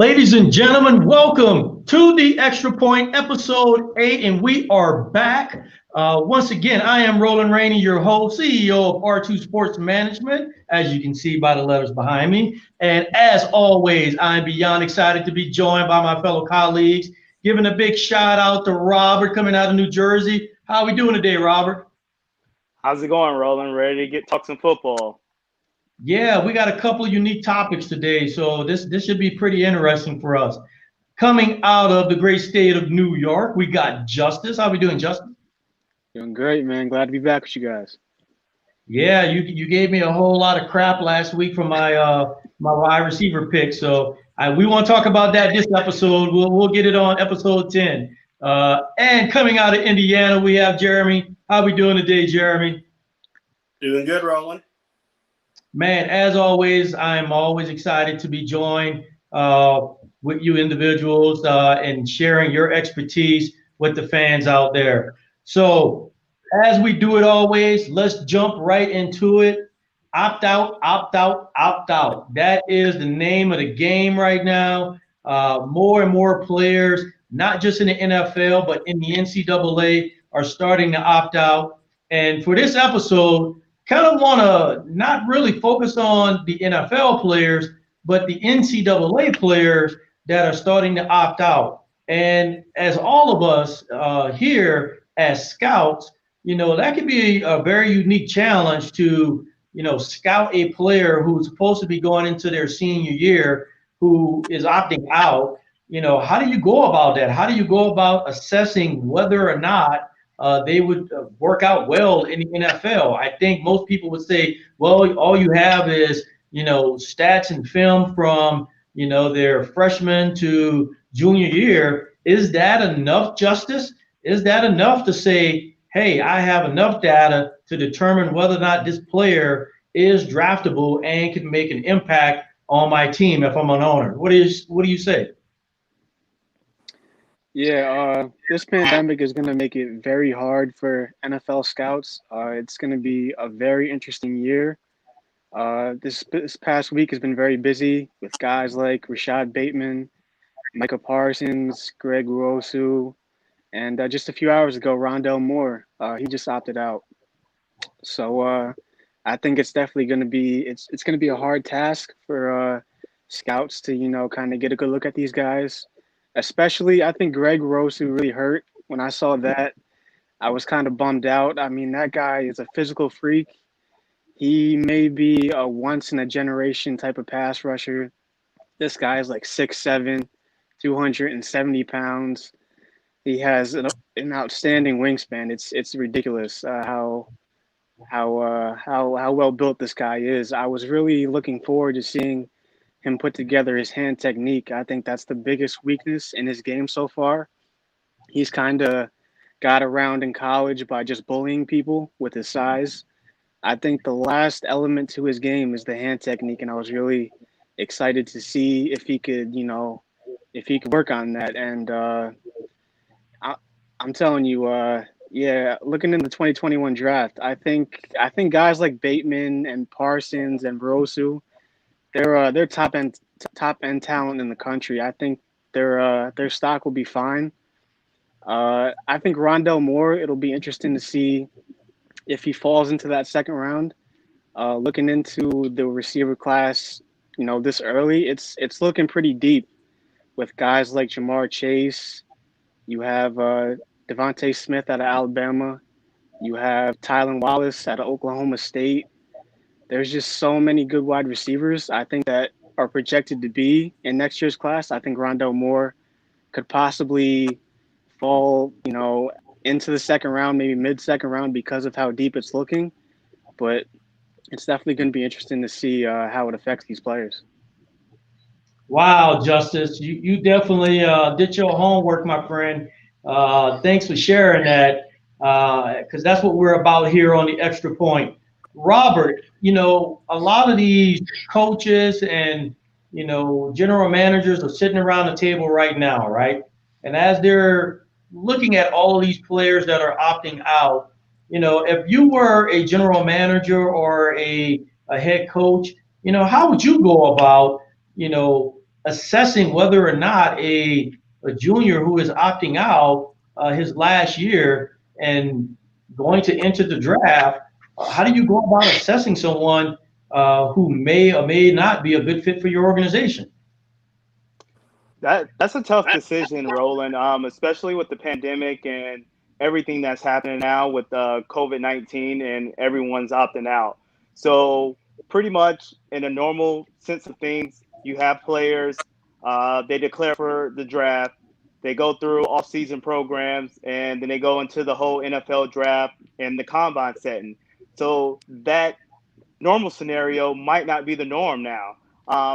Ladies and gentlemen, welcome to the Extra Point, episode 8, and we are back. Once again, I am Roland Rainey, your host, CEO of R2 Sports Management, as you can see by the letters behind me. And as always, I'm beyond excited to be joined by my fellow colleagues. Giving a big shout out to Robert coming out of New Jersey. How are we doing today, Robert? How's it going, Roland? Ready to talk some football? Yeah, we got a couple of unique topics today, so this should be pretty interesting for us. Coming out of the great state of New York, we got Justice. How we doing, Justice? Doing great, man. Glad to be back with you guys. Yeah, you gave me a whole lot of crap last week from my wide receiver pick, so we want to talk about that this episode. We'll get it on episode 10. And coming out of Indiana, we have Jeremy. How we doing today, Jeremy? Doing good, Roland. Man, as always, I'm always excited to be joined with you individuals and sharing your expertise with the fans out there. So, as we do it always, let's jump right into it. Opt out, opt out, opt out. That is the name of the game right now. More and more players, not just in the NFL, but in the NCAA, are starting to opt out. And for this episode, kind of want to not really focus on the NFL players, but the NCAA players that are starting to opt out. And as all of us here as scouts, that could be a very unique challenge to, scout a player who's supposed to be going into their senior year who is opting out. How do you go about that? How do you go about assessing whether or not they would work out well in the NFL? I think most people would say, well, all you have is, stats and film from, their freshman to junior year. Is that enough, Justice? Is that enough to say, hey, I have enough data to determine whether or not this player is draftable and can make an impact on my team if I'm an owner? What do you say? Yeah, this pandemic is going to make it very hard for NFL scouts. It's going to be a very interesting year. This past week has been very busy with guys like Rashad Bateman, Micah Parsons, Greg Rosu, and just a few hours ago, Rondell Moore. He just opted out. So I think it's definitely going to be it's going to be a hard task for scouts to kind of get a good look at these guys. Especially, I think Greg Rosu really hurt. When I saw that, I was kind of bummed out. I mean, that guy is a physical freak. He may be a once-in-a-generation type of pass rusher. This guy is like 6'7", 270 pounds. He has an outstanding wingspan. It's ridiculous how well built this guy is. I was really looking forward to seeing him put together his hand technique. I think that's the biggest weakness in his game so far. He's kind of got around in college by just bullying people with his size. I think the last element to his game is the hand technique, and I was really excited to see if he could, work on that. And I'm telling you, looking in the 2021 draft, I think guys like Bateman and Parsons and Rosu, they're top end talent in the country. I think their stock will be fine. I think Rondell Moore, it'll be interesting to see if he falls into that second round. Looking into the receiver class, this early, it's looking pretty deep with guys like Jamar Chase. You have Devontae Smith out of Alabama. You have Tylan Wallace out of Oklahoma State. There's just so many good wide receivers, I think, that are projected to be in next year's class. I think Rondell Moore could possibly fall, into the second round, maybe mid-second round because of how deep it's looking. But it's definitely going to be interesting to see how it affects these players. Wow, Justice, you definitely did your homework, my friend. Thanks for sharing that, because that's what we're about here on the Extra Point. Robert, a lot of these coaches and, general managers are sitting around the table right now, right? And as they're looking at all of these players that are opting out, if you were a general manager or a head coach, how would you go about, assessing whether or not a junior who is opting out his last year and going to enter the draft, how do you go about assessing someone who may or may not be a good fit for your organization? That's a tough decision, Roland. Especially with the pandemic and everything that's happening now with COVID-19 and everyone's opting out. So pretty much in a normal sense of things, you have players. They declare for the draft. They go through off-season programs, and then they go into the whole NFL draft and the combine setting. So that normal scenario might not be the norm now,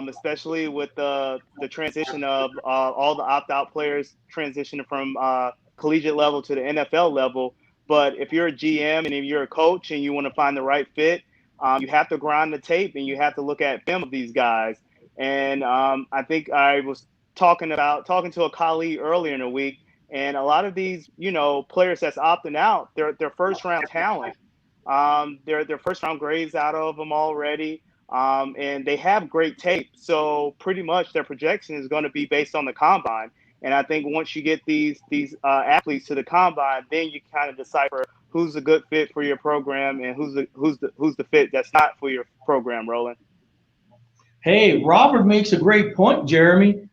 especially with the transition of all the opt-out players transitioning from collegiate level to the NFL level. But if you're a GM and if you're a coach and you want to find the right fit, you have to grind the tape and you have to look at film of these guys. And I think I was talking to a colleague earlier in the week, and a lot of these, players that's opting out, they're first round talent. Their first round grades out of them already, and they have great tape. So pretty much their projection is going to be based on the combine. And I think once you get these athletes to the combine, then you kind of decipher who's a good fit for your program and who's the fit that's not for your program, Roland. Hey, Robert makes a great point, Jeremy.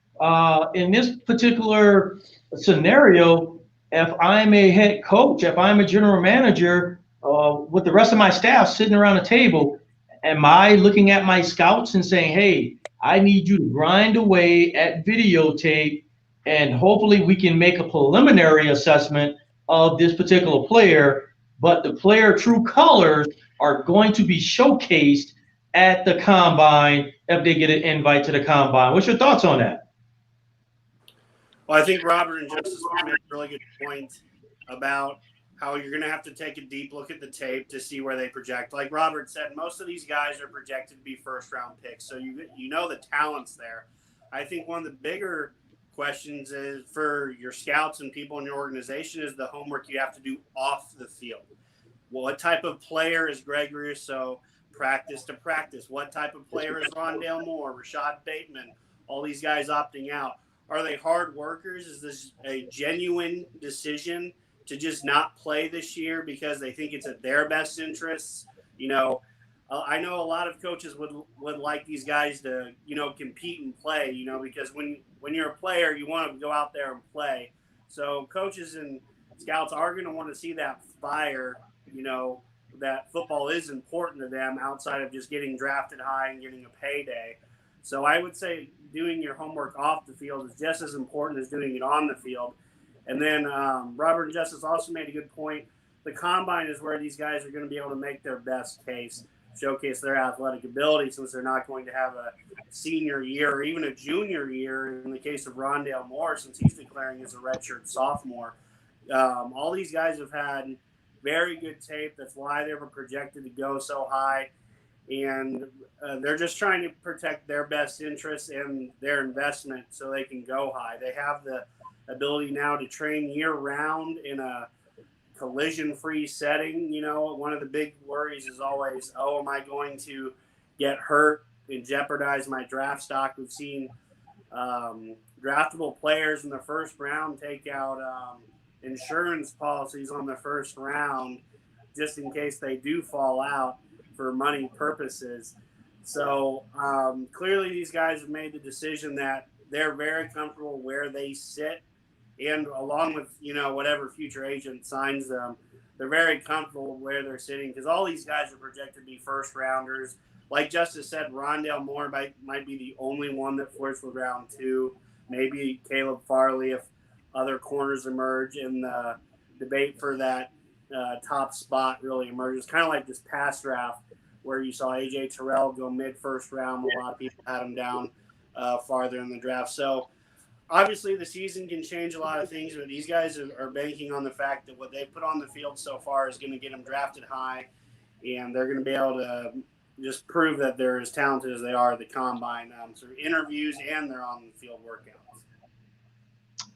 In this particular scenario, if I'm a head coach, if I'm a general manager, with the rest of my staff sitting around the table, am I looking at my scouts and saying, hey, I need you to grind away at videotape, and hopefully we can make a preliminary assessment of this particular player, but the player true colors are going to be showcased at the combine if they get an invite to the combine. What's your thoughts on that? Well, I think Robert and Justice made a really good point about how you're going to have to take a deep look at the tape to see where they project. Like Robert said, most of these guys are projected to be first-round picks, so you know the talent's there. I think one of the bigger questions is for your scouts and people in your organization is the homework you have to do off the field. What type of player is Greg Rousseau practice to practice? What type of player is Rondale Moore, Rashad Bateman, all these guys opting out? Are they hard workers? Is this a genuine decision to just not play this year because they think it's at their best interests? I know a lot of coaches would like these guys to, compete and play, because when you're a player, you want to go out there and play. So coaches and scouts are going to want to see that fire, that football is important to them outside of just getting drafted high and getting a payday. So I would say doing your homework off the field is just as important as doing it on the field. And then Robert and Justice also made a good point. The combine is where these guys are going to be able to make their best case, showcase their athletic ability, since they're not going to have a senior year or even a junior year in the case of Rondale Moore, since he's declaring as a redshirt sophomore. All these guys have had very good tape. That's why they were projected to go so high. And they're just trying to protect their best interests and their investment so they can go high. They have the ability now to train year-round in a collision-free setting. One of the big worries is always, am I going to get hurt and jeopardize my draft stock? We've seen draftable players in the first round take out insurance policies on the first round just in case they do fall out for money purposes. So clearly these guys have made the decision that they're very comfortable where they sit, and along with, whatever future agent signs them, they're very comfortable where they're sitting because all these guys are projected to be first rounders. Like Justice said, Rondale Moore might be the only one that flirts with round 2. Maybe Caleb Farley if other corners emerge and the debate for that top spot really emerges. Kind of like this past draft where you saw A.J. Terrell go mid-first round. A lot of people had him down farther in the draft. So obviously the season can change a lot of things, but these guys are banking on the fact that what they put on the field so far is going to get them drafted high, and they're going to be able to just prove that they're as talented as they are at the combine through interviews and their on-the-field workouts.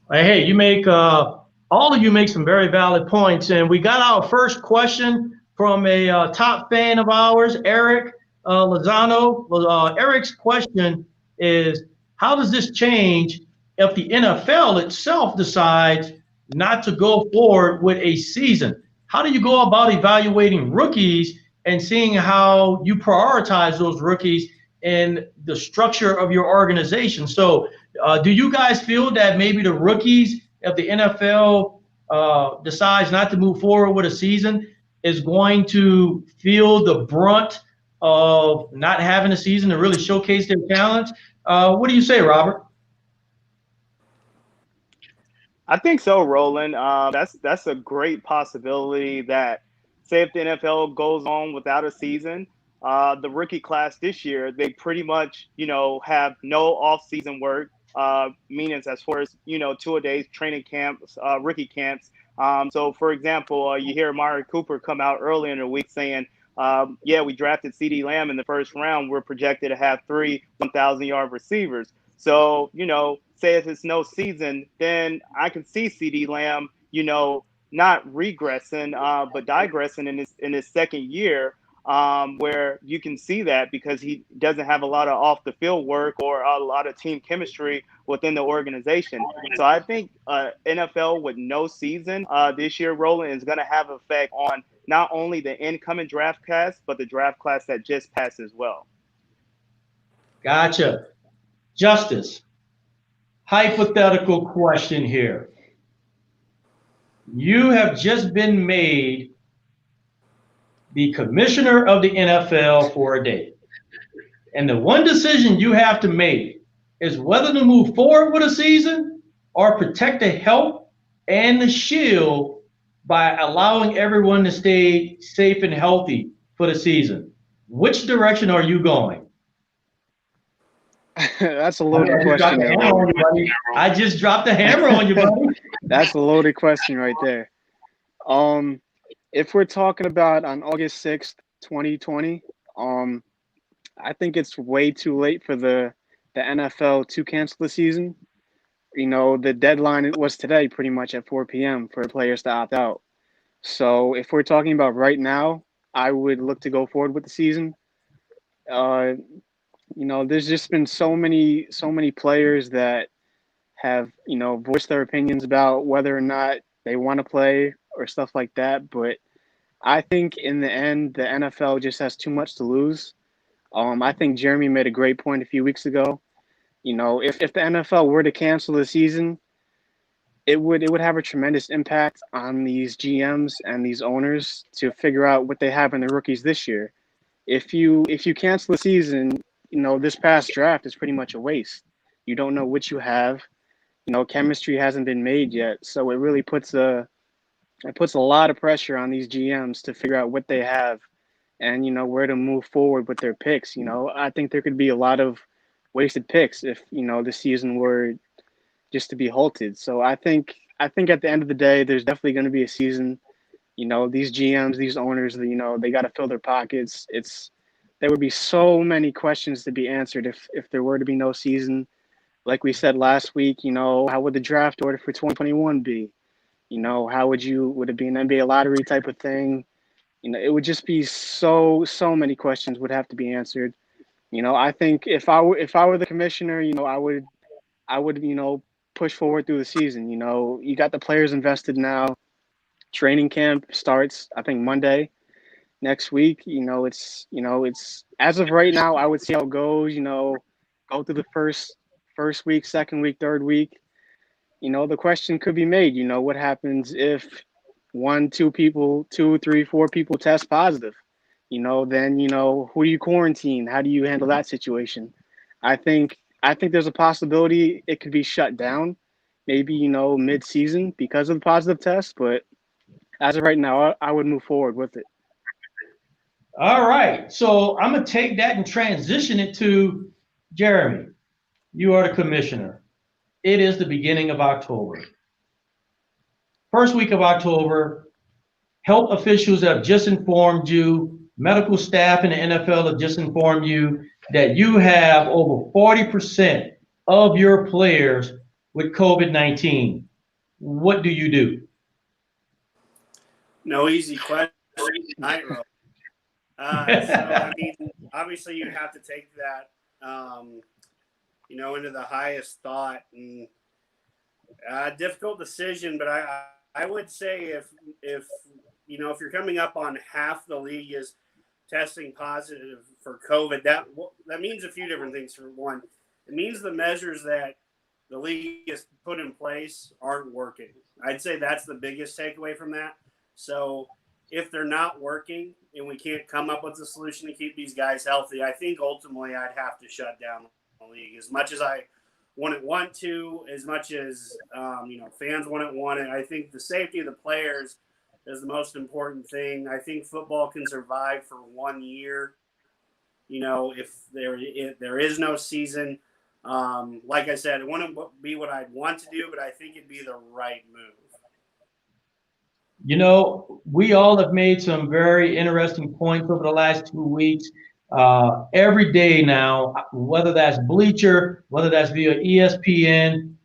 Hey, you make all of you make some very valid points, and we got our first question from a top fan of ours, Eric Lozano. Eric's question is, how does this change if the NFL itself decides not to go forward with a season? How do you go about evaluating rookies and seeing how you prioritize those rookies in the structure of your organization? So, do you guys feel that maybe the rookies, if the NFL decides not to move forward with a season, is going to feel the brunt of not having a season to really showcase their talents? What do you say, Robert? I think so, Roland. That's a great possibility that, say, if the NFL goes on without a season, the rookie class this year, they pretty much, have no off-season work, meaning as far as, 2-a-days, training camps, rookie camps. So, for example, you hear Amari Cooper come out early in the week saying, yeah, we drafted CeeDee Lamb in the first round. We're projected to have 3 1,000-yard receivers. So, say if it's no season, then I can see CeeDee Lamb, not regressing, but digressing in his second year, where you can see that because he doesn't have a lot of off the field work or a lot of team chemistry within the organization. So I think NFL with no season this year, Roland, is going to have an effect on not only the incoming draft class, but the draft class that just passed as well. Gotcha. Justice, hypothetical question here. You have just been made the commissioner of the NFL for a day. And the one decision you have to make is whether to move forward with a season or protect the health and the shield by allowing everyone to stay safe and healthy for the season. Which direction are you going? That's a loaded question. I just dropped the hammer on you, buddy. That's a loaded question right there. If we're talking about on August 6th, 2020, I think it's way too late for the NFL to cancel the season. The deadline was today pretty much at 4 p.m. for players to opt out. So if we're talking about right now, I would look to go forward with the season. There's just been so many players that have, voiced their opinions about whether or not they want to play or stuff like that. But I think in the end, the NFL just has too much to lose. I think Jeremy made a great point a few weeks ago. If the NFL were to cancel the season, it would have a tremendous impact on these GMs and these owners to figure out what they have in the rookies this year. If you cancel the season, this past draft is pretty much a waste. You don't know what you have. Chemistry hasn't been made yet, so it really puts a lot of pressure on these GMs to figure out what they have and where to move forward with their picks. I think there could be a lot of wasted picks if the season were just to be halted. So I think at the end of the day, there's definitely going to be a season. These GMs, these owners, they got to fill their pockets. There would be so many questions to be answered if there were to be no season. Like we said last week, how would the draft order for 2021 be? How would it be an NBA lottery type of thing? It would just be so many questions would have to be answered. I think if I were the commissioner, I would push forward through the season. You got the players invested now. Training camp starts, I think, Monday next week. It's as of right now, I would see how it goes. Go through the first week, second week, third week. The question could be made. What happens if 1, 2 people, 2, 3, 4 people test positive? Then who do you quarantine? How do you handle that situation? I think there's a possibility it could be shut down, maybe mid-season because of the positive test. But as of right now, I would move forward with it. All right. So I'm going to take that and transition it to Jeremy. You are the commissioner. It is the beginning of October. First week of October, health officials have just informed you, medical staff in the NFL have just informed you that you have over 40% of your players with COVID-19. What do you do? No easy question. So, obviously you have to take that into the highest thought, and difficult decision. But I would say if you're coming up on half the league is testing positive for COVID, that means a few different things. For one, it means the measures that the league has put in place aren't working. I'd say that's the biggest takeaway from that. So if they're not working and we can't come up with a solution to keep these guys healthy, I think ultimately I'd have to shut down the league. As much as I wouldn't want to, as much as fans wouldn't want it, I think the safety of the players is the most important thing. I think football can survive for 1 year. If there is no season. Like I said, it wouldn't be what I'd want to do, but I think it'd be the right move. We all have made some very interesting points over the last 2 weeks. Every day now, whether that's Bleacher, whether that's via ESPN,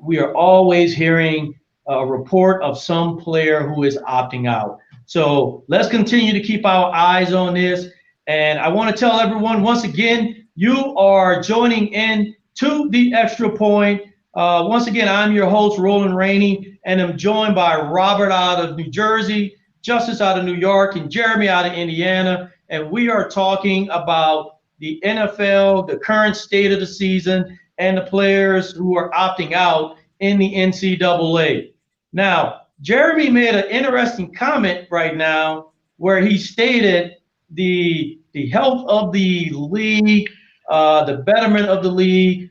we are always hearing a report of some player who is opting out. So let's continue to keep our eyes on this. And I want to tell everyone once again, you are joining in to The Extra Point. Once again, I'm your host, Roland Rainey, and I'm joined by Robert out of New Jersey, Justice out of New York, and Jeremy out of Indiana. And we are talking about the NFL, the current state of the season, and the players who are opting out in the NCAA. Now, Jeremy made an interesting comment right now where he stated the health of the league, the betterment of the league.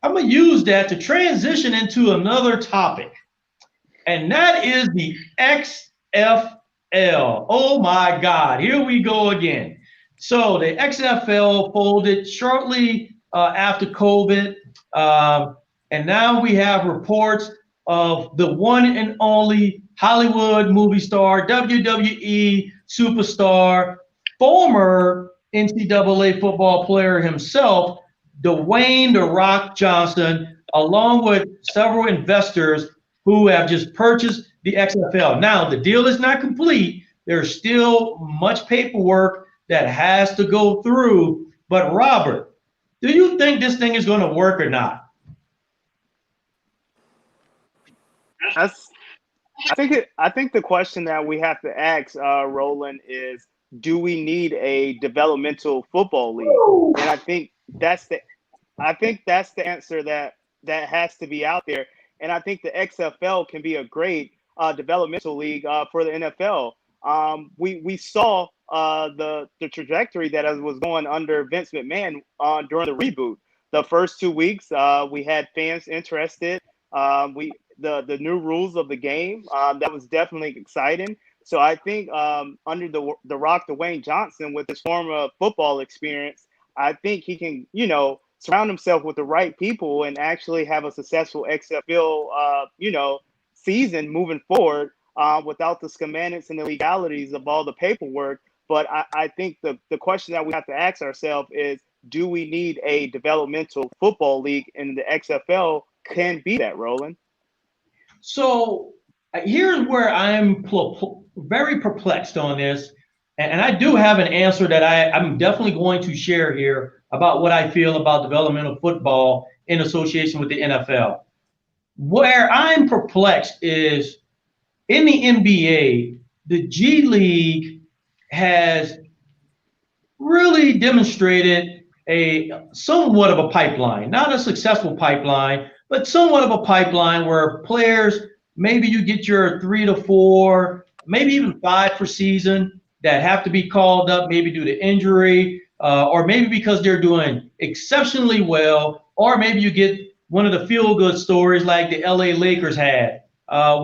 I'm going to use that to transition into another topic, and that is the XFL. Oh, my God. Here we go again. So the XFL folded shortly after COVID, and now we have reports of the one and only Hollywood movie star, WWE superstar, former NCAA football player himself, Dwayne "The Rock" Johnson, along with several investors who have just purchased the XFL. Now, the deal is not complete. There's still much paperwork that has to go through. But Robert, do you think this thing is going to work or not? I think the question that we have to ask, Roland, is, do we need a developmental football league? And I think that's the answer that has to be out there. And I think the XFL can be a great developmental league for the NFL. We saw the trajectory that was going under Vince McMahon during the reboot. The first 2 weeks, we had fans interested. The new rules of the game, that was definitely exciting. So I think under the Rock, Dwayne Johnson, with his former football experience, I think he can, surround himself with the right people and actually have a successful XFL, season moving forward without the schematics and the legalities of all the paperwork. But I think the question that we have to ask ourselves is, do we need a developmental football league? And the XFL can be that, Roland. So here's where I'm very perplexed on this. And I do have an answer that I'm definitely going to share here about what I feel about developmental football in association with the NFL. Where I'm perplexed is in the NBA, the G League has really demonstrated somewhat of a pipeline, not a successful pipeline, but somewhat of a pipeline where players, maybe you get your 3 to 4, maybe even 5 per season that have to be called up, maybe due to injury, or maybe because they're doing exceptionally well, or maybe you get one of the feel-good stories like the LA Lakers had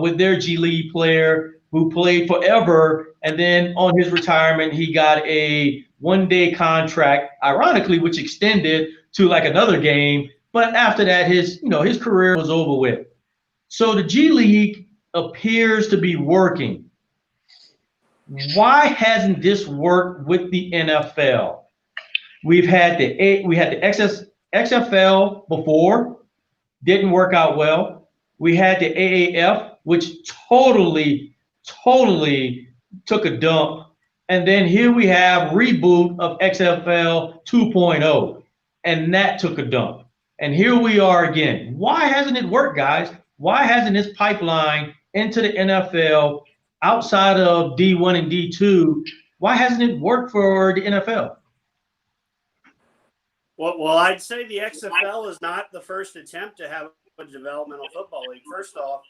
with their G League player who played forever, and then on his retirement, he got a one-day contract, ironically, which extended to like another game. But after that, his career was over with. So the G League appears to be working. Why hasn't this worked with the NFL? We had the XFL before, didn't work out well. We had the AAF, which totally took a dump. And then here we have reboot of XFL 2.0. and that took a dump. And here we are again. Why hasn't it worked, guys? Why hasn't this pipeline into the NFL outside of D1 and D2? Why hasn't it worked for the NFL? Well, I'd say the XFL is not the first attempt to have a developmental football league. First off,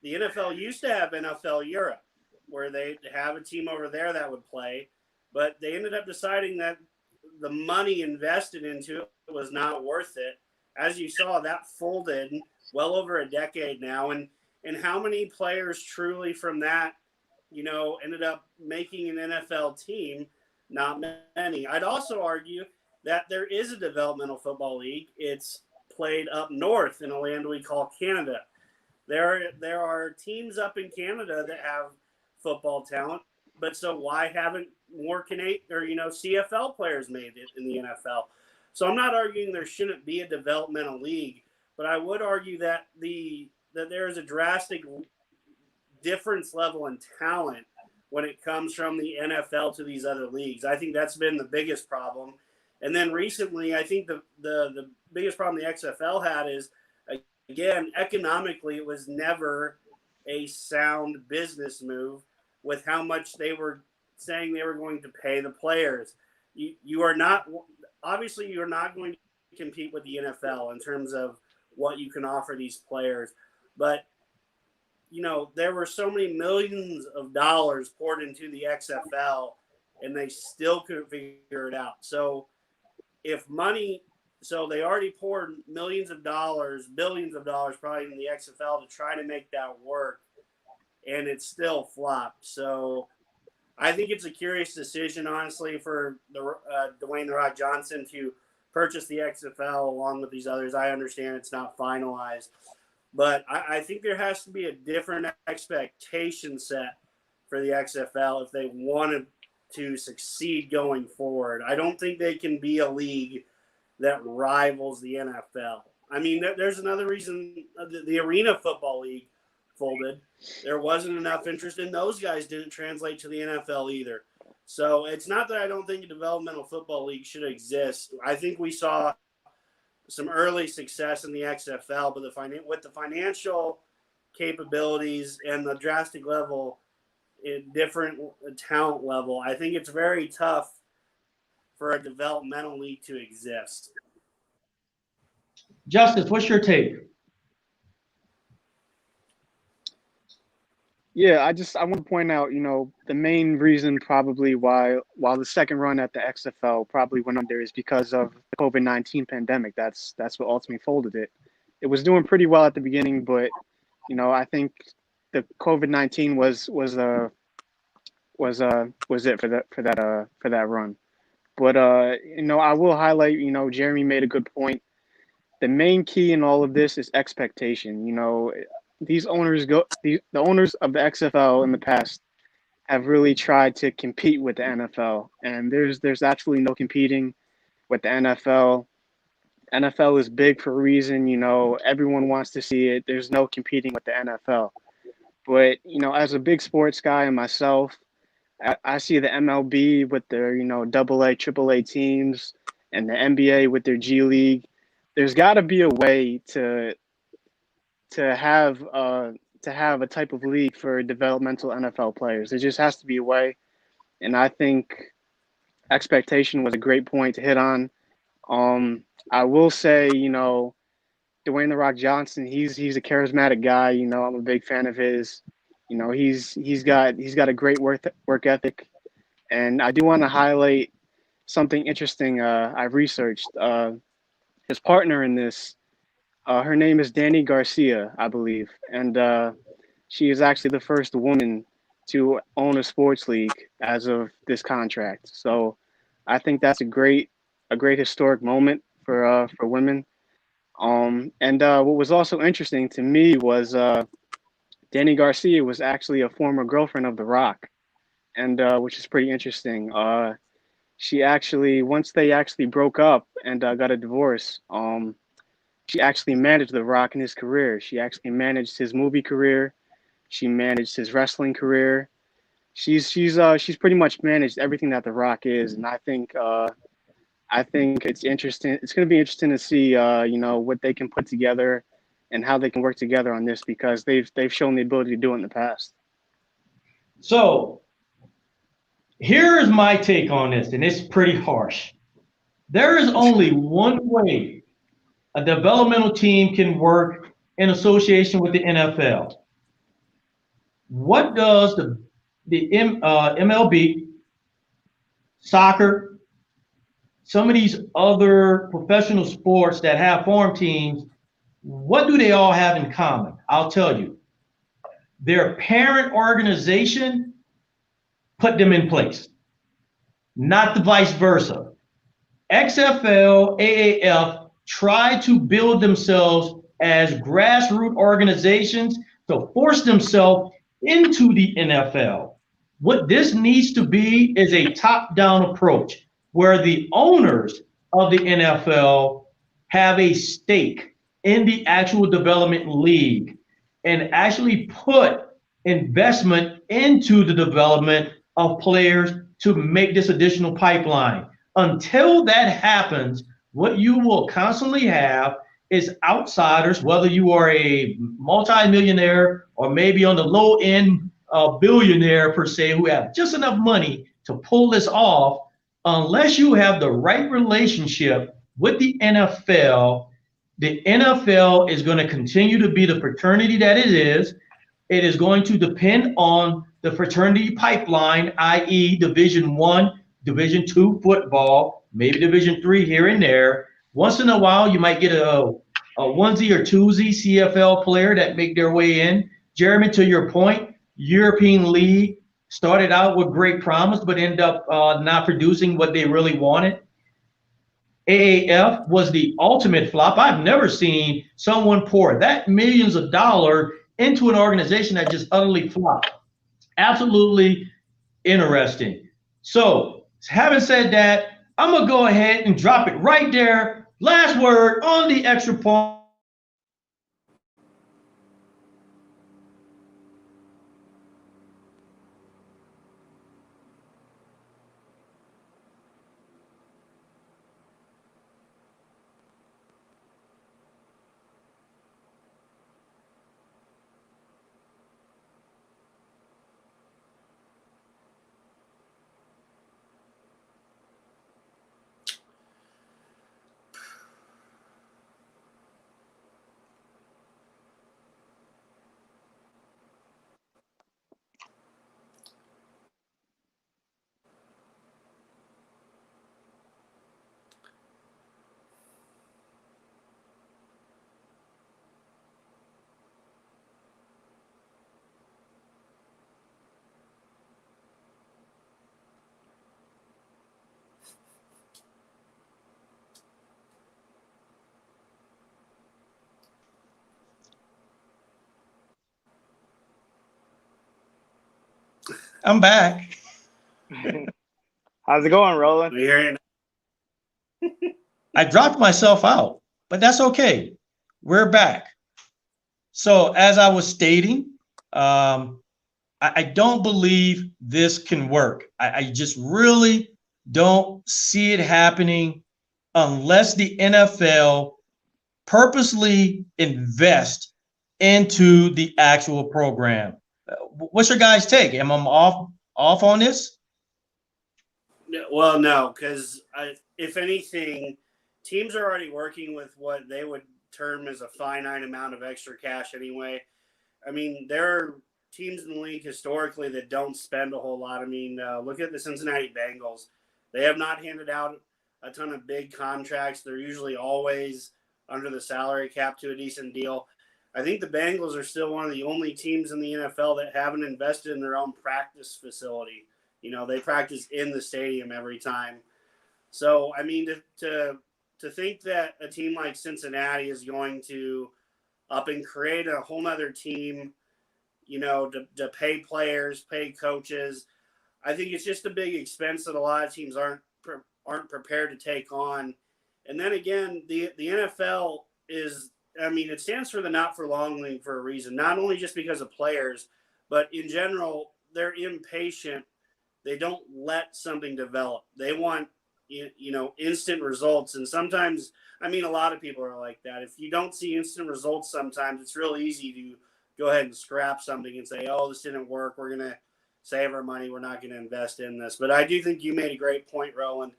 the NFL used to have NFL Europe, where they have a team over there that would play, but they ended up deciding that the money invested into it was not worth it. As you saw, that folded well over a decade now, and how many players truly from that, ended up making an NFL team? Not many. I'd also argue that there is a developmental football league. It's played up north in a land we call Canada. There are teams up in Canada that have football talent, but so why haven't more CFL players made it in the NFL? So I'm not arguing there shouldn't be a developmental league, but I would argue that that there is a drastic difference level in talent when it comes from the NFL to these other leagues. I think that's been the biggest problem. And then recently, I think the biggest problem the XFL had is, again, economically, it was never a sound business move with how much they were saying they were going to pay the players. You are not, obviously, you're not going to compete with the NFL in terms of what you can offer these players. But, there were so many millions of dollars poured into the XFL, and they still couldn't figure it out. So they already poured millions of dollars, billions of dollars probably in the XFL to try to make that work, and it still flopped. So I think it's a curious decision, honestly, for Dwayne "The Rock" Johnson to purchase the XFL along with these others. I understand it's not finalized, but I think there has to be a different expectation set for the XFL if they wanted to succeed going forward. I don't think they can be a league that rivals the NFL. I mean, there's another reason the Arena Football League folded. There wasn't enough interest, and those guys didn't translate to the NFL either. So it's not that I don't think a developmental football league should exist. I think we saw some early success in the XFL, but with the financial capabilities and the drastic level in different talent level, I think it's very tough for a developmental league to exist. Justice, what's your take? Yeah, I want to point out, the main reason probably why the second run at the XFL probably went under is because of the COVID-19 pandemic. That's what ultimately folded it. It was doing pretty well at the beginning, but I think the COVID-19 was it for that run. But I will highlight, Jeremy made a good point. The main key in all of this is expectation. These owners the owners of the XFL in the past have really tried to compete with the NFL, and there's actually no competing with the NFL. NFL is big for a reason. Everyone wants to see it. There's no competing with the NFL. But as a big sports guy and myself, I see the MLB with their AA, AAA teams, and the NBA with their G League. There's got to be a way to have a type of league for developmental NFL players. There just has to be a way, and I think expectation was a great point to hit on. I will say, Dwayne "The Rock" Johnson, he's a charismatic guy. I'm a big fan of his. He's got a great work ethic, and I do want to highlight something interesting. I've researched his partner in this. Her name is Dany Garcia, I believe, and she is actually the first woman to own a sports league as of this contract. So I think that's a great historic moment for women. And what was also interesting to me was Dany Garcia was actually a former girlfriend of The Rock, and which is pretty interesting. She actually, once they actually broke up and got a divorce, she actually managed The Rock in his career. She actually managed his movie career. She managed his wrestling career. She's pretty much managed everything that The Rock is, and I think I think it's interesting. It's going to be interesting to see, what they can put together and how they can work together on this, because they've shown the ability to do it in the past. So here is my take on this, and it's pretty harsh. There is only one way a developmental team can work in association with the NFL. What does the MLB, soccer, some of these other professional sports that have farm teams, what do they all have in common? I'll tell you. Their parent organization put them in place, not the vice versa. XFL, AAF try to build themselves as grassroots organizations to force themselves into the NFL. What this needs to be is a top-down approach where the owners of the NFL have a stake in the actual development league and actually put investment into the development of players to make this additional pipeline. Until that happens, what you will constantly have is outsiders, whether you are a multimillionaire or maybe on the low end billionaire per se, who have just enough money to pull this off. Unless you have the right relationship with the NFL is going to continue to be the fraternity that it is. It is going to depend on the fraternity pipeline, i.e. Division I, Division II football, maybe Division III here and there. Once in a while, you might get a onesie or twosie CFL player that make their way in. Jeremy, to your point, European League started out with great promise, but ended up not producing what they really wanted. AAF was the ultimate flop. I've never seen someone pour that millions of dollars into an organization that just utterly flopped. Absolutely interesting. So, having said that, I'm going to go ahead and drop it right there. Last word on the extra point. I'm back. How's it going, Roland? We hear you. I dropped myself out, but that's okay. We're back. So as I was stating, I don't believe this can work. I just really don't see it happening unless the NFL purposely invest into the actual program. What's your guys' take? Am I off on this? Well, no, because if anything, teams are already working with what they would term as a finite amount of extra cash anyway. I mean, there are teams in the league historically that don't spend a whole lot. I mean, look at the Cincinnati Bengals. They have not handed out a ton of big contracts. They're usually always under the salary cap to a decent deal. I think the Bengals are still one of the only teams in the NFL that haven't invested in their own practice facility. You know, they practice in the stadium every time. So, I mean, to think that a team like Cincinnati is going to up and create a whole nother team, you know, to pay players, pay coaches, I think it's just a big expense that a lot of teams aren't prepared to take on. And then again, the NFL is, I mean, it stands for the not for long league for a reason, not only just because of players, but in general, they're impatient. They don't let something develop. They want instant results. And sometimes, I mean, a lot of people are like that. If you don't see instant results, sometimes it's real easy to go ahead and scrap something and say, oh, this didn't work. We're going to save our money. We're not going to invest in this. But I do think you made a great point, Roland.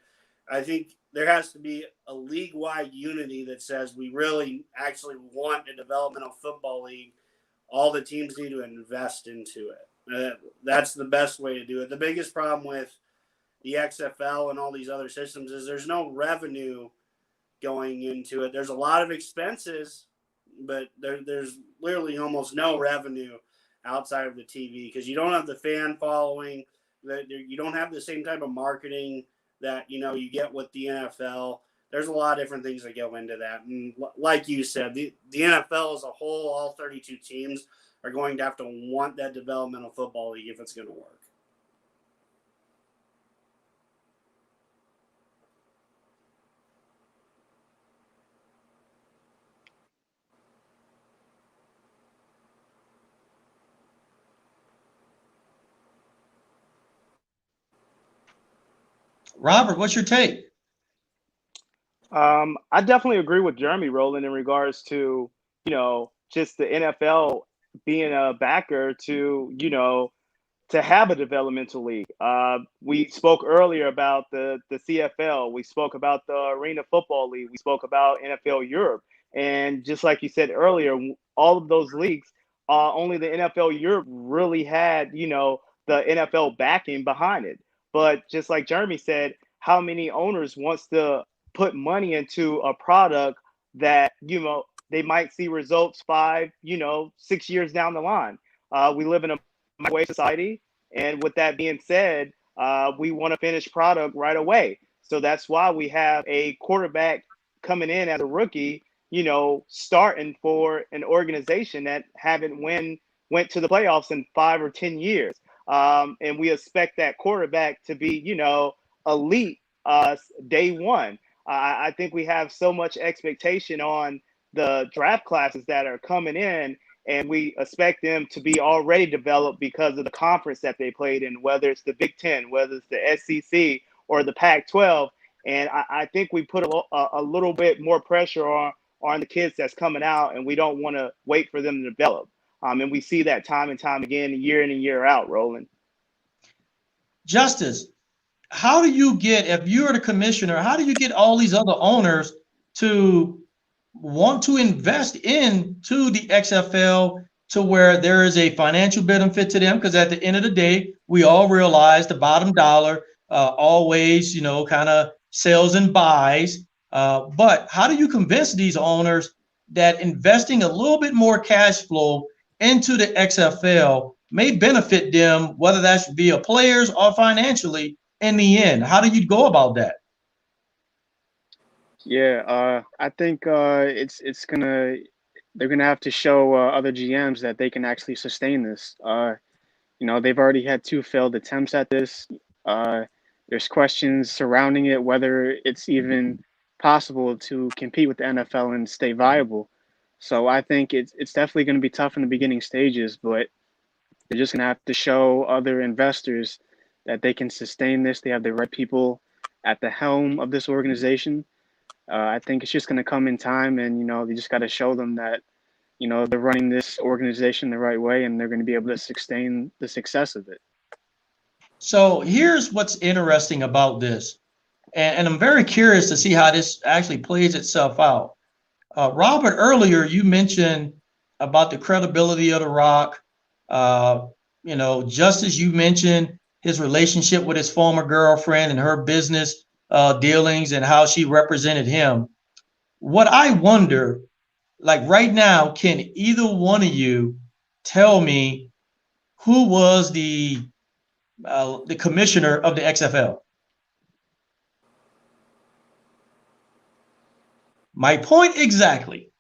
I think there has to be a league-wide unity that says we really actually want a developmental football league. All the teams need to invest into it. That's the best way to do it. The biggest problem with the XFL and all these other systems is there's no revenue going into it. There's a lot of expenses, but there's literally almost no revenue outside of the TV because you don't have the fan following. You don't have the same type of marketing that you get with the NFL. There's a lot of different things that go into that. And like you said, the NFL as a whole, all 32 teams are going to have to want that developmental football league if it's going to work. Robert, what's your take? I definitely agree with Jeremy Roland in regards to, just the NFL being a backer to, to have a developmental league. We spoke earlier about the CFL. We spoke about the Arena Football League. We spoke about NFL Europe. And just like you said earlier, all of those leagues, only the NFL Europe really had, the NFL backing behind it. But just like Jeremy said, how many owners wants to put money into a product that, they might see results 5, 6 years down the line. We live in a microwave society. And with that being said, we want a finished product right away. So that's why we have a quarterback coming in as a rookie, starting for an organization that haven't went to the playoffs in 5 or 10 years. And we expect that quarterback to be, elite day one. I think we have so much expectation on the draft classes that are coming in, and we expect them to be already developed because of the conference that they played in, whether it's the Big Ten, whether it's the SEC or the Pac-12. And I think we put a little bit more pressure on the kids that's coming out, and we don't want to wait for them to develop. And we see that time and time again, year in and year out, Roland. Justice, how do you get, if you're the commissioner, how do you get all these other owners to want to invest into the XFL to where there is a financial benefit to them? Because at the end of the day, we all realize the bottom dollar always, kind of sells and buys. But how do you convince these owners that investing a little bit more cash flow into the XFL may benefit them, whether that's via players or financially in the end? How do you go about that? Yeah, I think they're gonna have to show other GMs that they can actually sustain this. They've already had 2 failed attempts at this. There's questions surrounding it, whether it's even possible to compete with the NFL and stay viable. So I think it's definitely going to be tough in the beginning stages, but they're just going to have to show other investors that they can sustain this. They have the right people at the helm of this organization. I think it's just going to come in time, and, they just got to show them that, they're running this organization the right way, and they're going to be able to sustain the success of it. So here's what's interesting about this, and I'm very curious to see how this actually plays itself out. Robert, earlier you mentioned about the credibility of The Rock. Just as you mentioned his relationship with his former girlfriend and her business dealings and how she represented him. What I wonder, like right now, can either one of you tell me who was the commissioner of the XFL? My point exactly.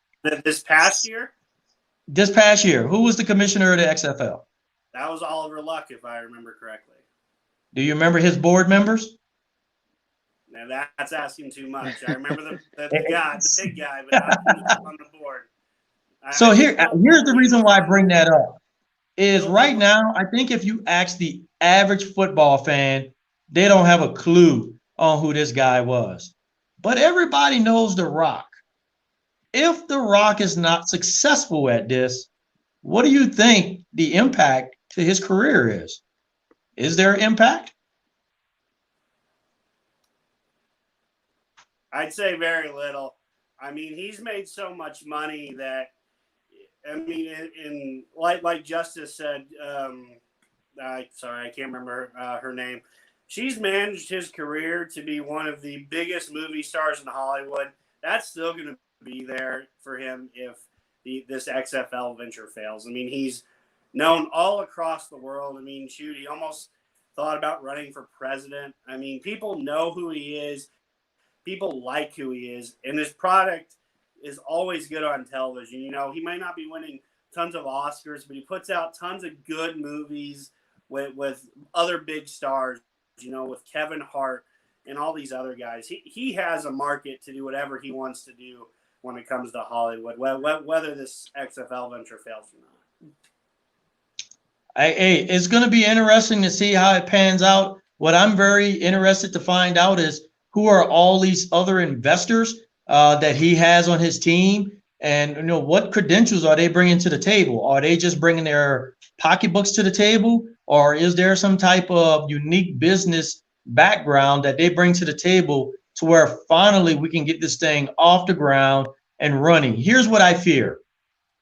This past year? This past year, who was the commissioner of the XFL? That was Oliver Luck, if I remember correctly. Do you remember his board members? Now that's asking too much. I remember the big guy, but not on the board. So here's the reason why I bring that up. Is right now, I think if you ask the average football fan, they don't have a clue on who this guy was. But everybody knows The Rock. If The Rock is not successful at this, what do you think the impact to his career is? Is there an impact? I'd say very little. I mean, he's made so much money that, I mean, in like Justice said, sorry, I can't remember her name. She's managed his career to be one of the biggest movie stars in Hollywood. That's still going to be there for him if this XFL venture fails. I mean, he's known all across the world. I mean, shoot, he almost thought about running for president. I mean, people know who he is. People like who he is. And his product is always good on television. You know, he might not be winning tons of Oscars, but he puts out tons of good movies with other big stars, you know, with Kevin Hart and all these other guys. He has a market to do whatever he wants to do when it comes to Hollywood, whether this XFL venture fails or not. Hey, it's going to be interesting to see how it pans out. What I'm very interested to find out is who are all these other investors that he has on his team, and you know, what credentials are they bringing to the table? Are they just bringing their pocketbooks to the table, or is there some type of unique business background that they bring to the table to where finally we can get this thing off the ground and running? Here's what I fear.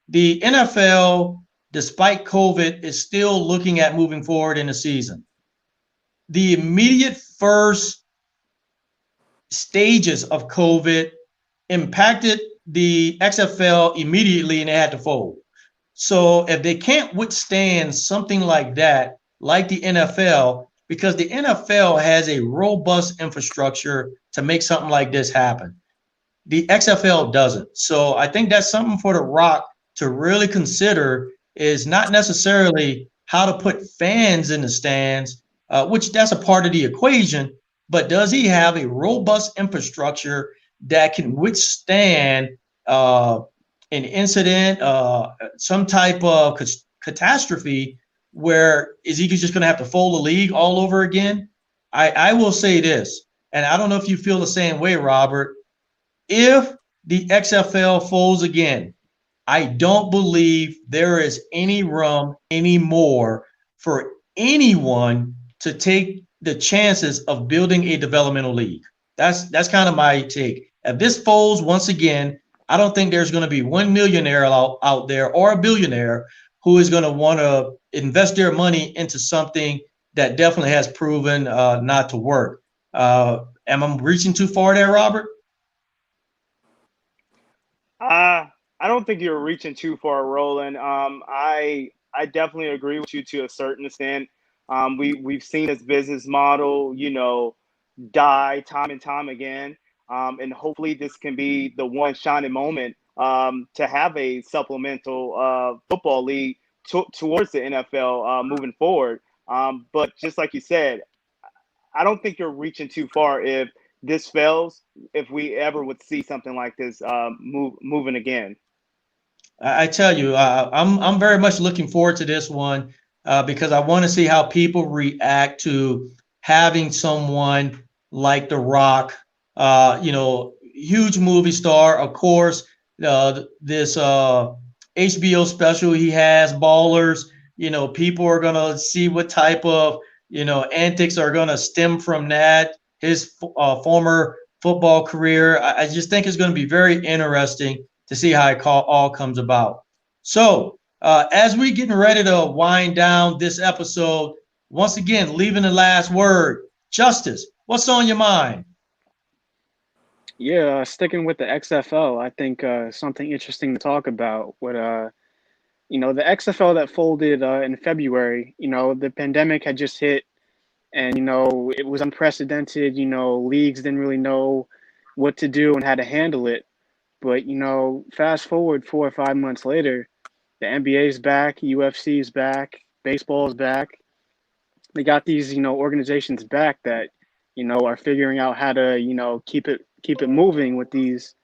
The NFL, despite COVID, is still looking at moving forward in the season. The immediate first stages of COVID impacted the XFL immediately and they had to fold. So if they can't withstand something like that, like the NFL, because the NFL has a robust infrastructure to make something like this happen, the XFL doesn't. So I think that's something for The Rock to really consider, is not necessarily how to put fans in the stands, which that's a part of the equation, but does he have a robust infrastructure that can withstand an incident, some type of catastrophe, where is he just going to have to fold the league all over again? I will say this, and I don't know if you feel the same way, Robert. If the XFL folds again, I don't believe there is any room anymore for anyone to take the chances of building a developmental league. That's kind of my take. If this folds once again, I don't think there's going to be one millionaire out there or a billionaire who is going to want to invest their money into something that definitely has proven not to work. Am I reaching too far there, Robert? I don't think you're reaching too far, Roland. I definitely agree with you to a certain extent. We've seen this business model, you know, die time and time again. And hopefully this can be the one shining moment to have a supplemental football league towards the NFL moving forward. But just like you said, I don't think you're reaching too far if this fails, if we ever would see something like this moving again. I tell you, I'm very much looking forward to this one because I want to see how people react to having someone like The Rock, you know, huge movie star. Of course, this HBO special he has, Ballers. You know, people are gonna see what type of, you know, antics are gonna stem from that. His former football career. I just think it's going to be very interesting to see how it all comes about. So as we getting ready to wind down this episode, once again, leaving the last word, Justice, what's on your mind? Yeah, sticking with the XFL, I think something interesting to talk about with you know, the XFL that folded in February. You know, the pandemic had just hit, and you know, it was unprecedented. You know, leagues didn't really know what to do and how to handle it. But you know, fast forward 4 or 5 months later, the NBA's back, UFC's back, baseball's back. They got these, you know, organizations back that, you know, are figuring out how to, you know, keep it moving with these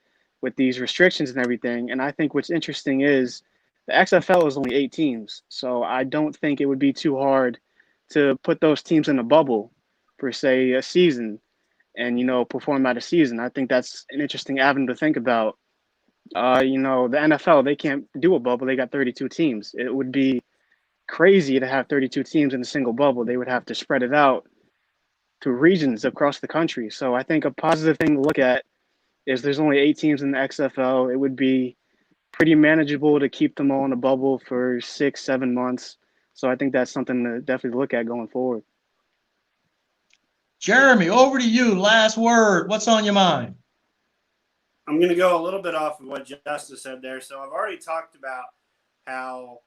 restrictions and everything. And I think what's interesting is the XFL is only 8 teams, so I don't think it would be too hard to put those teams in a bubble for, say, a season. and, perform out a season. I think that's an interesting avenue to think about. The NFL, they can't do a bubble. They got 32 teams. It would be crazy to have 32 teams in a single bubble. They would have to spread it out to regions across the country. So I think a positive thing to look at is there's only 8 teams in the XFL. It would be pretty manageable to keep them all in a bubble for 6-7 months. So I think that's something to definitely look at going forward. Jeremy, over to you. Last word. What's on your mind? I'm going to go a little bit off of what Justice said there. So I've already talked about how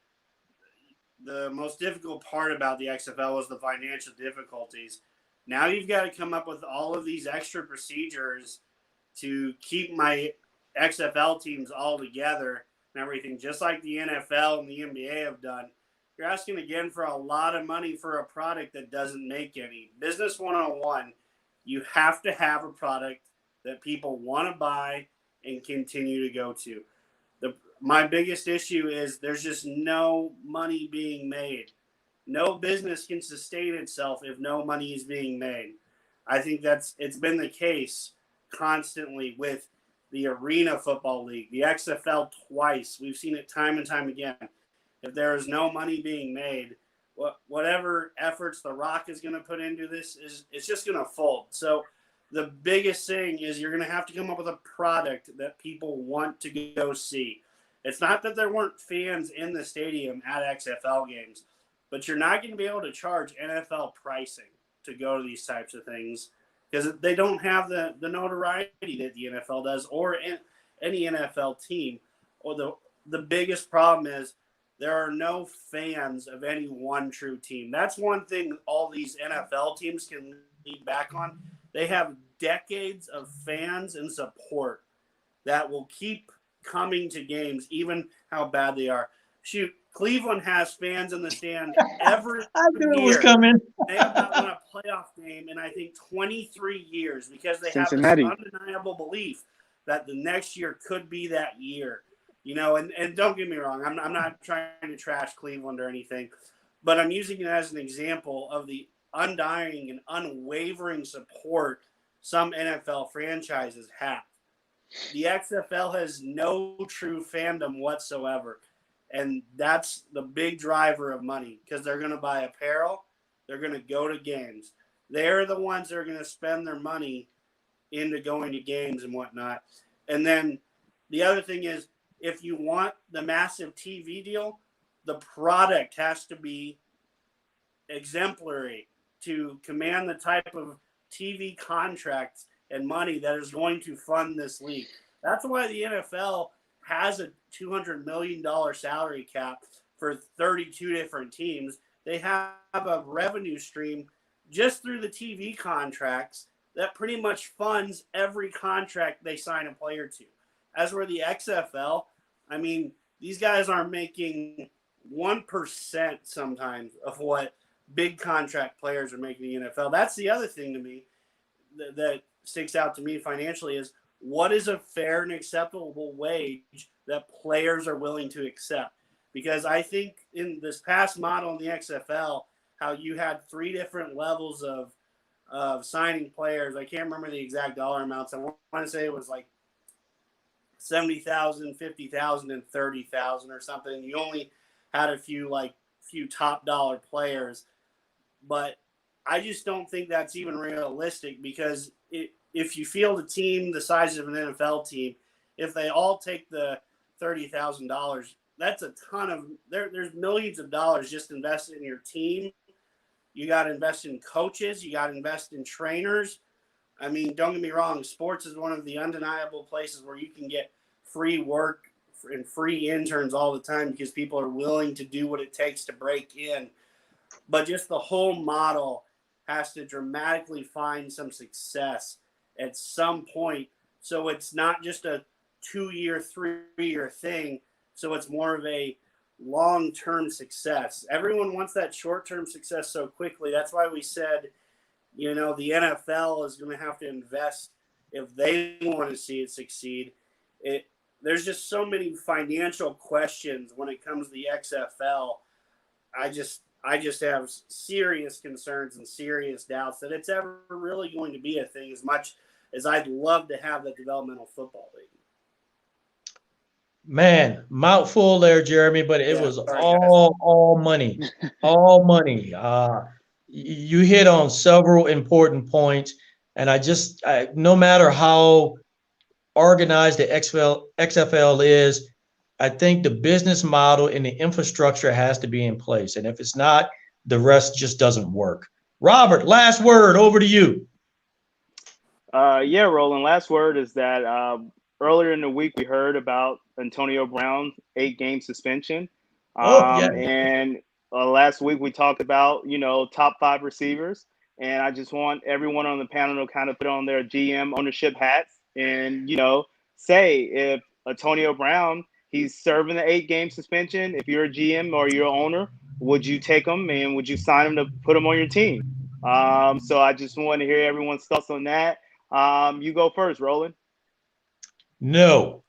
the most difficult part about the XFL was the financial difficulties. Now you've got to come up with all of these extra procedures to keep my XFL teams all together and everything, just like the NFL and the NBA have done. You're asking again for a lot of money for a product that doesn't make any. Business 101, you have to have a product that people want to buy and continue to go to. My biggest issue is there's just no money being made. No business can sustain itself if no money is being made. I think it's been the case constantly with the Arena Football League, the XFL twice. We've seen it time and time again. If there is no money being made, whatever efforts The Rock is going to put into this it's just going to fold. So the biggest thing is you're going to have to come up with a product that people want to go see. It's not that there weren't fans in the stadium at XFL games, but you're not going to be able to charge NFL pricing to go to these types of things because they don't have the notoriety that the NFL does or any NFL team. Or the biggest problem is there are no fans of any one true team. That's one thing all these NFL teams can lead back on. They have decades of fans and support that will keep coming to games, even how bad they are. Shoot, Cleveland has fans in the stand every I knew year. it was coming. They have not won a playoff game in, I think, 23 years because they Cincinnati. have this undeniable belief that the next year could be that year. And don't get me wrong, I'm not trying to trash Cleveland or anything, but I'm using it as an example of the undying and unwavering support some NFL franchises have. The XFL has no true fandom whatsoever, and that's the big driver of money because they're going to buy apparel, they're going to go to games. They're the ones that are going to spend their money into going to games and whatnot. And then the other thing is, if you want the massive TV deal, the product has to be exemplary to command the type of TV contracts and money that is going to fund this league. That's why the NFL has a $200 million salary cap for 32 different teams. They have a revenue stream just through the TV contracts that pretty much funds every contract they sign a player to. As for the XFL, I mean, these guys are making 1% sometimes of what big contract players are making in the NFL. That's the other thing to me that sticks out to me financially is what is a fair and acceptable wage that players are willing to accept? Because I think in this past model in the XFL, how you had 3 different levels of signing players. I can't remember the exact dollar amounts. I want to say it was like 70,000, 50,000, and 30,000 or something. You only had a few top dollar players, but I just don't think that's even realistic because if you field a team the size of an NFL team, if they all take the $30,000, that's a ton of there's millions of dollars just invested in your team. You got to invest in coaches. You got to invest in trainers. I mean, don't get me wrong. Sports is one of the undeniable places where you can get free work and free interns all the time because people are willing to do what it takes to break in. But just the whole model has to dramatically find some success at some point. So it's not just a 2-year, 3-year thing. So it's more of a long-term success. Everyone wants that short-term success so quickly. That's why we said, the NFL is going to have to invest if they want to see it succeed. There's just so many financial questions when it comes to the XFL. I just have serious concerns and serious doubts that it's ever really going to be a thing, as much as I'd love to have the developmental football league. Man, mouthful there, Jeremy, but it was sorry, all money, all money. You hit on several important points, and no matter how organized the XFL is, I think the business model and the infrastructure has to be in place, and if it's not, the rest just doesn't work. Robert, last word, over to you. Yeah, Roland. Last word is that earlier in the week we heard about Antonio Brown's 8-game suspension. And last week we talked about, top 5 receivers. And I just want everyone on the panel to kind of put on their GM ownership hats and, say if Antonio Brown, he's serving the 8-game suspension. If you're a GM or you're an owner, would you take him and would you sign him to put him on your team? So I just want to hear everyone's thoughts on that. You go first, Roland. No.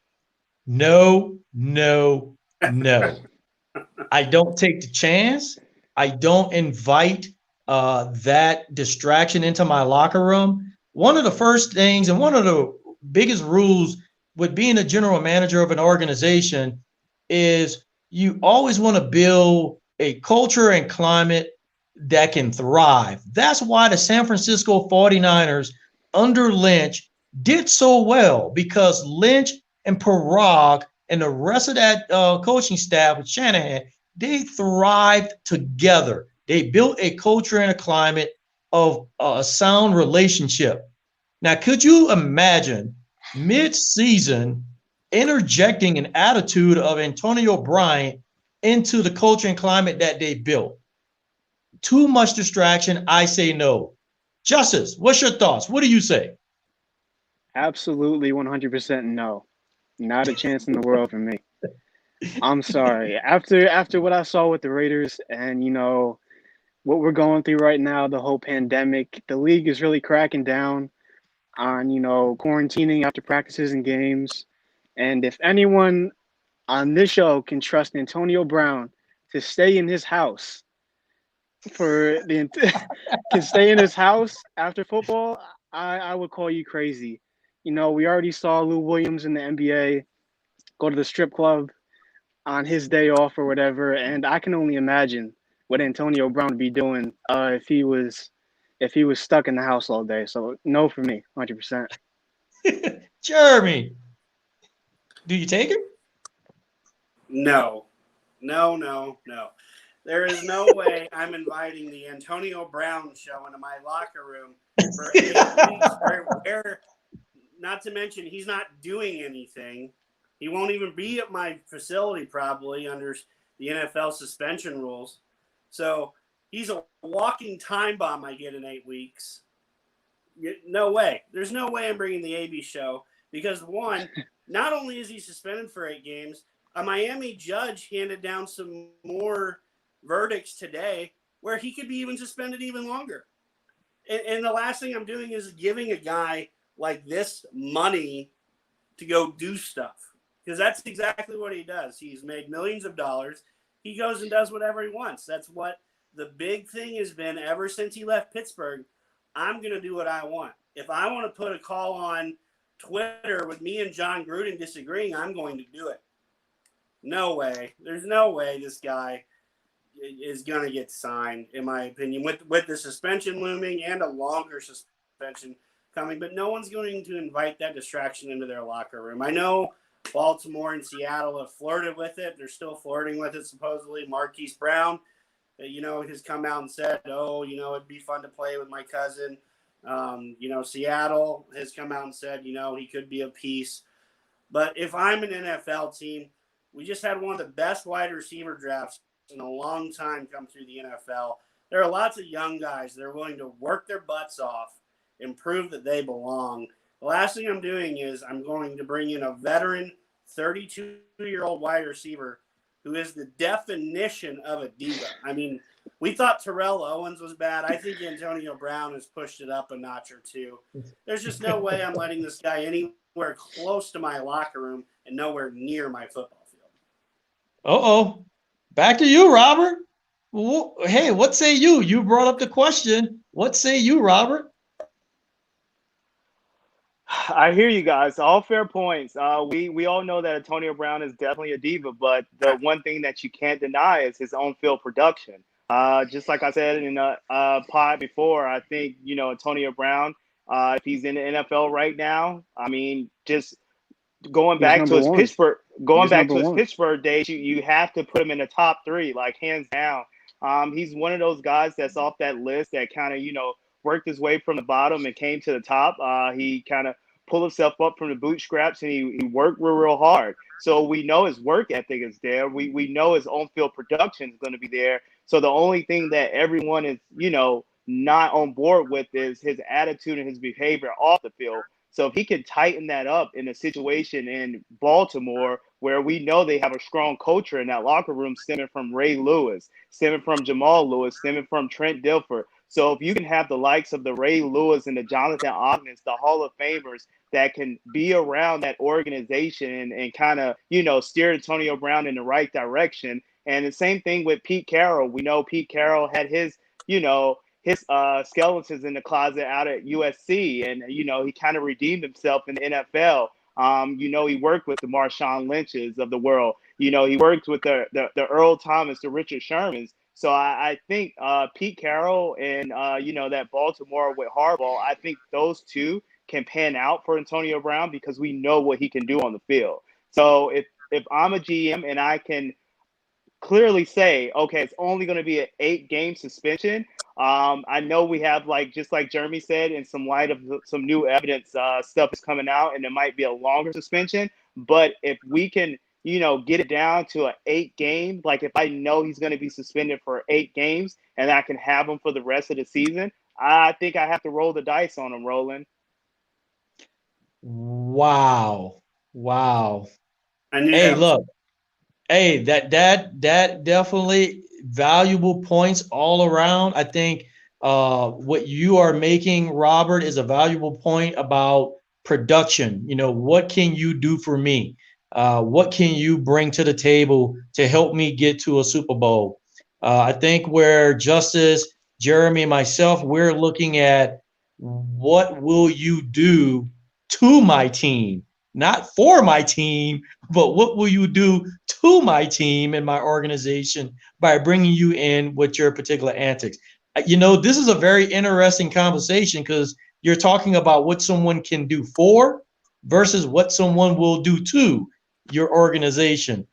I don't take the chance. I don't invite that distraction into my locker room. One of the first things and one of the biggest rules with being a general manager of an organization is you always want to build a culture and climate that can thrive. That's why the San Francisco 49ers under Lynch did so well, because Lynch and Parag and the rest of that coaching staff with Shanahan, they thrived together. They built a culture and a climate of a sound relationship. Now, could you imagine mid-season interjecting an attitude of Antonio Bryant into the culture and climate that they built? Too much distraction. I say no. Justice, what's your thoughts? What do you say? Absolutely 100% no. Not a chance in the world for me. I'm sorry. After what I saw with the Raiders and, what we're going through right now, the whole pandemic, the league is really cracking down on, quarantining after practices and games. And if anyone on this show can trust Antonio Brown to stay in his house can stay in his house after football, I would call you crazy. We already saw Lou Williams in the NBA go to the strip club on his day off or whatever, and I can only imagine what Antonio Brown would be doing if he was stuck in the house all day. So no for me, 100%. Jeremy, do you take him? No. There is no way I'm inviting the Antonio Brown show into my locker room for 8 weeks. Where, not to mention, he's not doing anything. He won't even be at my facility probably under the NFL suspension rules. So he's a walking time bomb I get in 8 weeks. No way. There's no way I'm bringing the AB show because, one, not only is he suspended for 8 games, a Miami judge handed down some more verdicts today where he could be even suspended even longer. And the last thing I'm doing is giving a guy like this money to go do stuff, because that's exactly what he does. He's made millions of dollars. He goes and does whatever he wants. That's what the big thing has been ever since he left Pittsburgh. I'm going to do what I want. If I want to put a call on Twitter with me and John Gruden disagreeing, I'm going to do it. No way. There's no way this guy is going to get signed, in my opinion, with the suspension looming and a longer suspension coming. But no one's going to invite that distraction into their locker room. I know Baltimore and Seattle have flirted with it. They're still flirting with it, supposedly. Marquise Brown, has come out and said, it'd be fun to play with my cousin. Seattle has come out and said, he could be a piece. But if I'm an NFL team, we just had one of the best wide receiver drafts in a long time come through the NFL. There are lots of young guys that are willing to work their butts off and prove that they belong. The last thing I'm doing is I'm going to bring in a veteran 32-year-old wide receiver who is the definition of a diva. I mean, we thought Terrell Owens was bad. I think Antonio Brown has pushed it up a notch or two. There's just no way I'm letting this guy anywhere close to my locker room and nowhere near my football field. Uh-oh. Back to you, Robert. Well, hey, what say you? You brought up the question. What say you, Robert? I hear you guys. All fair points. We all know that Antonio Brown is definitely a diva, but the one thing that you can't deny is his on field production. Just like I said in a pod before, I think Antonio Brown, if he's in the NFL right now, I mean, just going He's back to number his one. Pittsburgh, going He's back number to his one. Pittsburgh days, you have to put him in the top three, like hands down. He's one of those guys that's off that list that kind of worked his way from the bottom and came to the top. He kind of pulled himself up from the bootstraps and he worked real hard. So we know his work ethic is there. We know his on field production is going to be there. So the only thing that everyone is not on board with is his attitude and his behavior off the field. So if he could tighten that up in a situation in Baltimore where we know they have a strong culture in that locker room stemming from Ray Lewis, stemming from Jamal Lewis, stemming from Trent Dilfer. So if you can have the likes of the Ray Lewis and the Jonathan Ogdens, the Hall of Famers that can be around that organization and kind of, steer Antonio Brown in the right direction. And the same thing with Pete Carroll. We know Pete Carroll had his skeletons in the closet out at USC, and he kind of redeemed himself in the NFL. He worked with the Marshawn Lynches of the world. He worked with the Earl Thomas, the Richard Shermans. So I think Pete Carroll and that Baltimore with Harbaugh, I think those two can pan out for Antonio Brown because we know what he can do on the field. So if I'm a GM and I can clearly say, okay, it's only going to be an 8-game suspension. I know we have, just like Jeremy said, in some light of some new evidence, stuff is coming out, and it might be a longer suspension. But if we can, get it down to an 8-game, like if I know he's going to be suspended for 8 games and I can have him for the rest of the season, I think I have to roll the dice on him, Roland. Wow. I knew Hey, that was look. Hey, that definitely valuable points all around. I think what you are making, Robert, is a valuable point about production. What can you do for me? What can you bring to the table to help me get to a Super Bowl? I think where Justice, Jeremy, and myself, we're looking at what will you do to my team, not for my team, but what will you do to my team and my organization by bringing you in with your particular antics? This is a very interesting conversation because you're talking about what someone can do for versus what someone will do to your organization.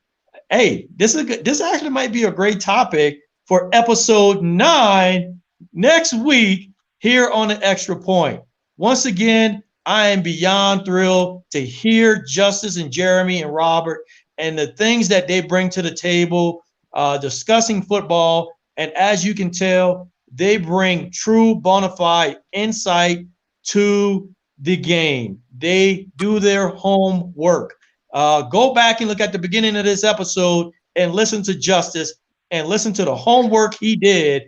Hey, this actually might be a great topic for episode 9 next week here on The Extra Point. Once again, I am beyond thrilled to hear Justice and Jeremy and Robert and the things that they bring to the table, discussing football. And as you can tell, they bring true bona fide insight to the game. They do their homework. Go back and look at the beginning of this episode and listen to Justice and listen to the homework he did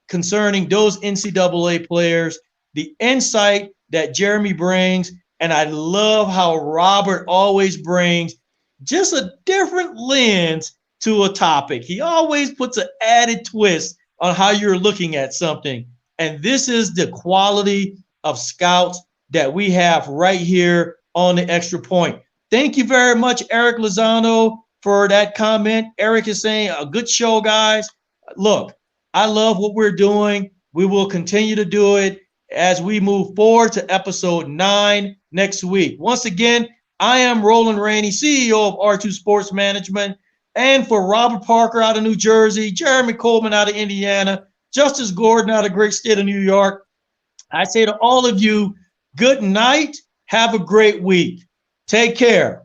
concerning those NCAA players, the insight that Jeremy brings. And I love how Robert always brings just a different lens to a topic. He always puts an added twist on how you're looking at something. And this is the quality of scouts that we have right here on The Extra Point. Thank you very much, Eric Lozano, for that comment. Eric is saying, a good show, guys. Look, I love what we're doing. We will continue to do it as we move forward to episode 9 next week. Once again, I am Roland Rainey, CEO of R2 Sports Management. And for Robert Parker out of New Jersey, Jeremy Coleman out of Indiana, Justice Gordon out of the great state of New York, I say to all of you, good night. Have a great week. Take care.